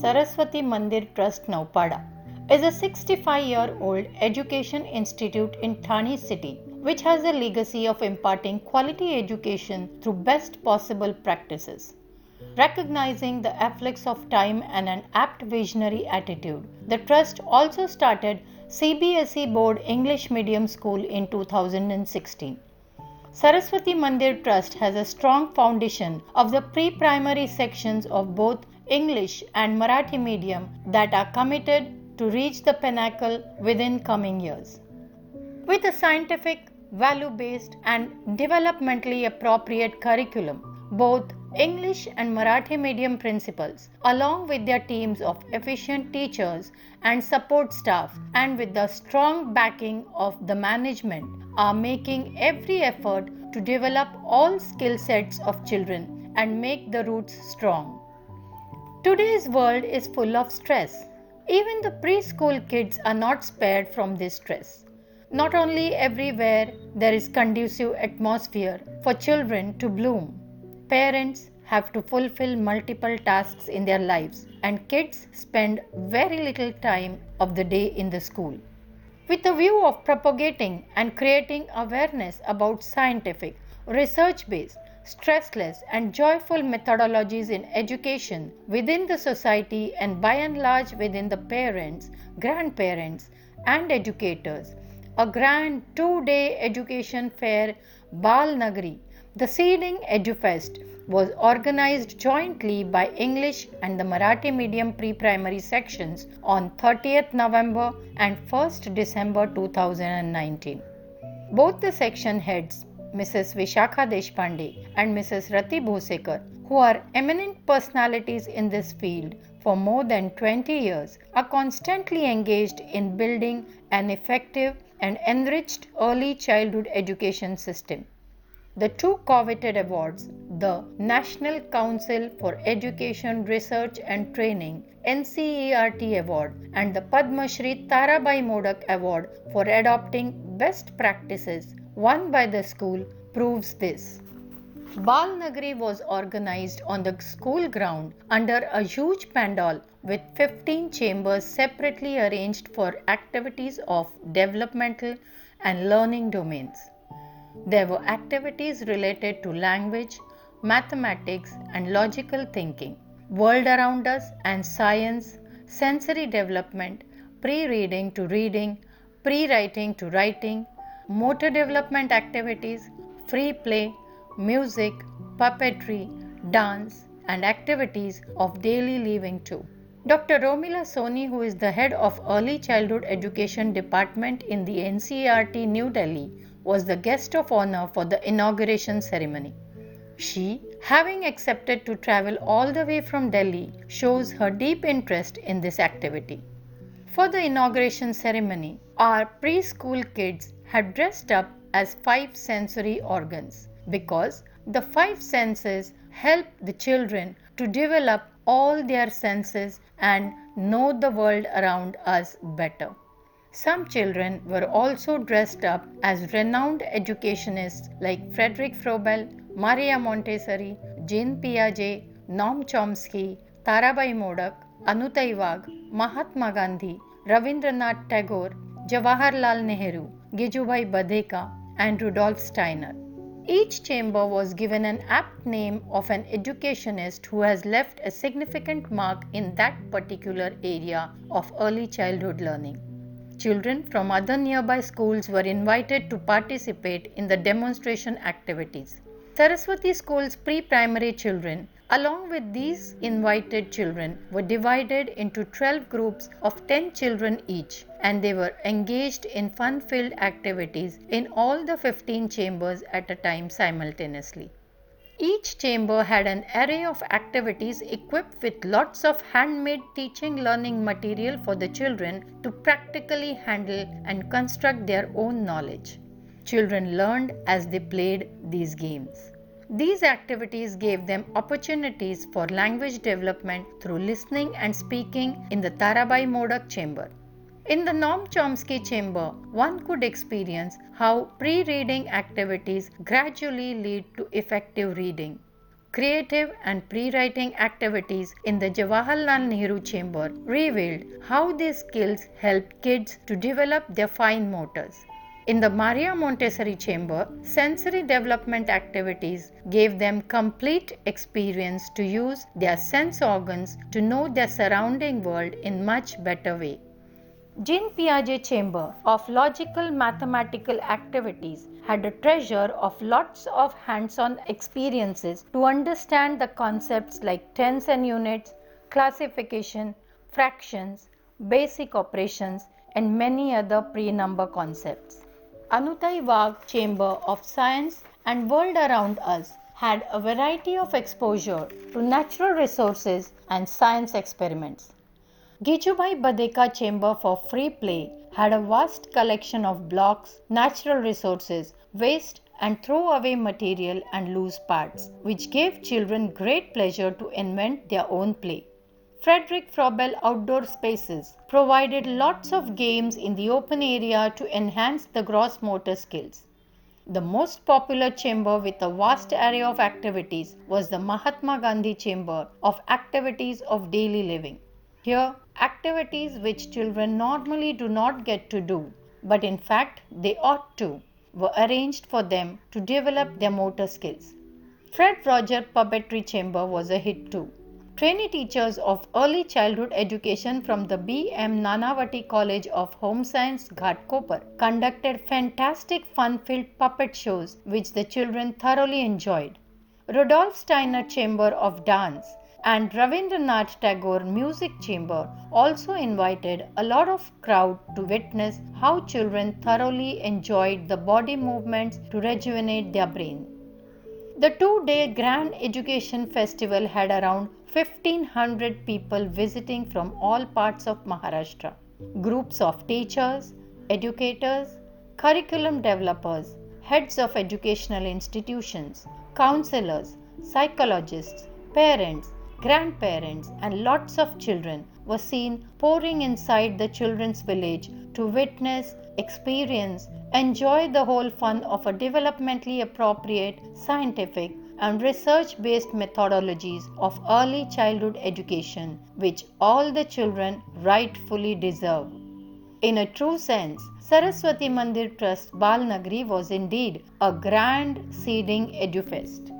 Saraswati Mandir Trust Naupada is a 65-year-old education institute in Thane city which has a legacy of imparting quality education through best possible practices. Recognizing the afflux of time and an apt visionary attitude, the Trust also started CBSE Board English Medium School in 2016. Saraswati Mandir Trust has a strong foundation of the pre-primary sections of both English and Marathi medium that are committed to reach the pinnacle within coming years. With a scientific, value-based and developmentally appropriate curriculum, both English and Marathi medium principals, along with their teams of efficient teachers and support staff, and with the strong backing of the management, are making every effort to develop all skill sets of children and make the roots strong. Today's world is full of stress. Even the preschool kids are not spared from this stress. Not only everywhere there is conducive atmosphere for children to bloom. Parents have to fulfill multiple tasks in their lives and kids spend very little time of the day in the school. With a view of propagating and creating awareness about scientific, research-based, stressless and joyful methodologies in education within the society and by and large within the parents, grandparents and educators, a grand 2-day education fair Bal Nagari, the Seeding EduFest, was organized jointly by English and the Marathi medium pre-primary sections on 30th November and 1st December 2019. Both the section heads, Mrs. Vishakha Deshpande and Mrs. Rati Bhosekar, who are eminent personalities in this field for more than 20 years, are constantly engaged in building an effective and enriched early childhood education system. The two coveted awards, the National Council for Education Research and Training NCERT Award and the Padma Shri Tarabai Modak Award for adopting best practices won by the school proves this. Bal Nagari was organized on the school ground under a huge pandal with 15 chambers separately arranged for activities of developmental and learning domains. There were activities related to language, mathematics and logical thinking, world around us and science, sensory development, pre-reading to reading, pre-writing to writing, motor development activities, free play, music, puppetry, dance and activities of daily living too. Dr. Romila Soni, who is the head of Early Childhood Education Department in the NCERT New Delhi, was the guest of honor for the inauguration ceremony. She, having accepted to travel all the way from Delhi, shows her deep interest in this activity. For the inauguration ceremony, our preschool kids had dressed up as 5 sensory organs because the 5 senses help the children to develop all their senses and know the world around us better. Some children were also dressed up as renowned educationists like Frederick Froebel, Maria Montessori, Jean Piaget, Noam Chomsky, Tarabai Modak, Anutai Wagh, Mahatma Gandhi, Rabindranath Tagore, Jawaharlal Nehru, Gijubhai Badeka, and Rudolf Steiner. Each chamber was given an apt name of an educationist who has left a significant mark in that particular area of early childhood learning. Children from other nearby schools were invited to participate in the demonstration activities. Saraswati School's pre-primary children, along with these invited children, were divided into 12 groups of 10 children each, and they were engaged in fun-filled activities in all the 15 chambers at a time simultaneously. Each chamber had an array of activities equipped with lots of handmade teaching learning material for the children to practically handle and construct their own knowledge. Children learned as they played these games. These activities gave them opportunities for language development through listening and speaking in the Tarabai Modak chamber. In the Noam Chomsky chamber, one could experience how pre-reading activities gradually lead to effective reading. creative and pre-writing activities in the Jawaharlal Nehru Chamber revealed how these skills helped kids to develop their fine motors. In the Maria Montessori Chamber, sensory development activities gave them complete experience to use their sense organs to know their surrounding world in much better way. Jean Piaget Chamber of Logical Mathematical Activities had a treasure of lots of hands-on experiences to understand the concepts like tens and units, classification, fractions, basic operations, and many other pre-number concepts. Anutai Wagh Chamber of Science and World Around Us had a variety of exposure to natural resources and science experiments. Gijubai Badeka Chamber for Free Play had a vast collection of blocks, natural resources, waste and throwaway material and loose parts, which gave children great pleasure to invent their own play. Frederick Frobel Outdoor Spaces provided lots of games in the open area to enhance the gross motor skills. The most popular chamber with a vast array of activities was the Mahatma Gandhi Chamber of Activities of Daily Living. Here, activities which children normally do not get to do, but in fact they ought to, were arranged for them to develop their motor skills. Fred Roger Puppetry Chamber was a hit too. Trainee teachers of early childhood education from the B.M. Nanavati College of Home Science, Ghatkopar, conducted fantastic fun-filled puppet shows which the children thoroughly enjoyed. Rudolf Steiner Chamber of Dance and Ravindranath Tagore Music Chamber also invited a lot of crowd to witness how children thoroughly enjoyed the body movements to rejuvenate their brain. The two-day Grand Education Festival had around 1500 people visiting from all parts of Maharashtra. Groups of teachers, educators, curriculum developers, heads of educational institutions, counselors, psychologists, parents, grandparents and lots of children were seen pouring inside the children's village to witness, experience, enjoy the whole fun of a developmentally appropriate, scientific and research-based methodologies of early childhood education which all the children rightfully deserve. In a true sense, Saraswati Mandir Trust Balnagri was indeed a grand seeding edufest.